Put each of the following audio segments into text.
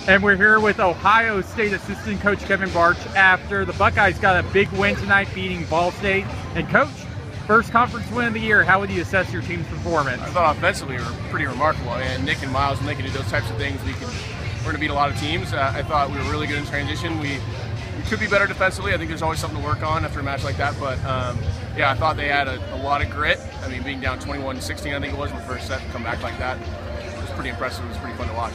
And we're here with Ohio State assistant coach Kevin Burch after the Buckeyes got a big win tonight, beating Ball State. And coach, first conference win of the year, how would you assess your team's performance? I thought offensively we were pretty remarkable. And Nick and Miles, when they can do those types of things, we're going to beat a lot of teams. I thought we were really good in transition. We could be better defensively. I think there's always something to work on after a match like that. But yeah, I thought they had a lot of grit. I mean, being down 21-16, I think it was in the first set, to come back like that, it was pretty impressive. It was pretty fun to watch.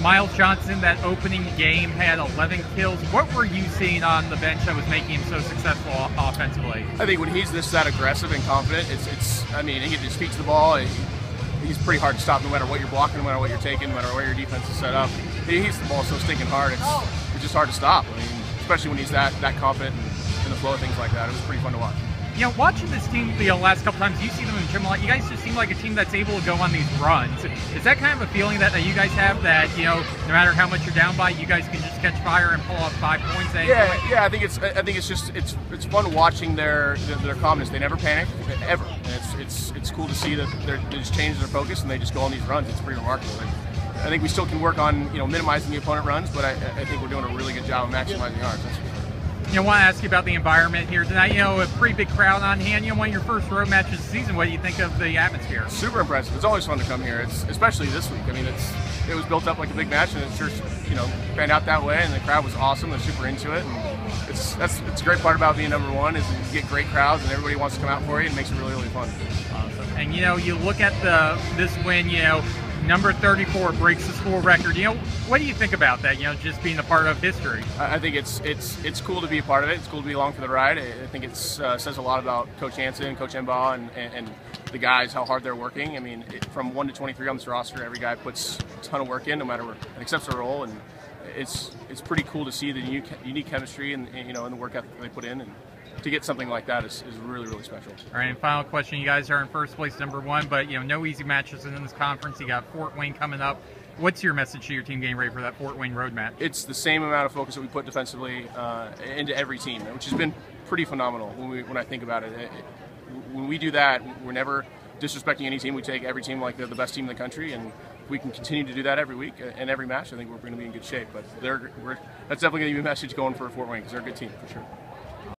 Miles Johnson, that opening game, had 11 kills. What were you seeing on the bench that was making him so successful offensively? I think when he's that aggressive and confident, I mean, he just feeds the ball. He's pretty hard to stop no matter what you're blocking, no matter what you're taking, no matter where your defense is set up. He hits the ball so stinking hard, it's just hard to stop. I mean, especially when he's that confident and in the flow of things like that. It was pretty fun to watch. You know, watching this team the last couple times, you see them in gym a lot. You guys just seem like a team that's able to go on these runs. Is that kind of a feeling that you guys have, that, you know, no matter how much you're down by, you guys can just catch fire and pull off 5 points? Yeah. I think it's fun watching their confidence. They never panic ever. And it's cool to see that they just change their focus and they just go on these runs. It's pretty remarkable. I think we still can work on minimizing the opponent runs, but I think we're doing a really good job of maximizing ours. I want to ask you about the environment here tonight. You know, a pretty big crowd on hand. You know, one of your first road matches of the season. What do you think of the atmosphere? Super impressive. It's always fun to come here. Especially this week. I mean, it was built up like a big match, and it sure panned out that way. And the crowd was awesome. They're super into it. And it's a great part about being #1 is you get great crowds, and everybody wants to come out for you, and it makes it really, really fun. Awesome. And you look at this win. Number 34 breaks the school record. What do you think about that? Just being a part of history. I think it's cool to be a part of it. It's cool to be along for the ride. I think it says a lot about Coach Hansen, Coach Embaugh, and the guys, how hard they're working. I mean, from 1 to 23 on this roster, every guy puts a ton of work in, no matter what, and accepts their role. And it's pretty cool to see the unique chemistry and the work ethic they put in. And to get something like that is really, really special. All right, and final question. You guys are in first place, #1, but no easy matches in this conference. You got Fort Wayne coming up. What's your message to your team getting ready for that Fort Wayne road match? It's the same amount of focus that we put defensively into every team, which has been pretty phenomenal when I think about it. When we do that, we're never disrespecting any team. We take every team like they're the best team in the country, and if we can continue to do that every week and every match, I think we're going to be in good shape. But that's definitely going to be a message going for Fort Wayne, because they're a good team for sure.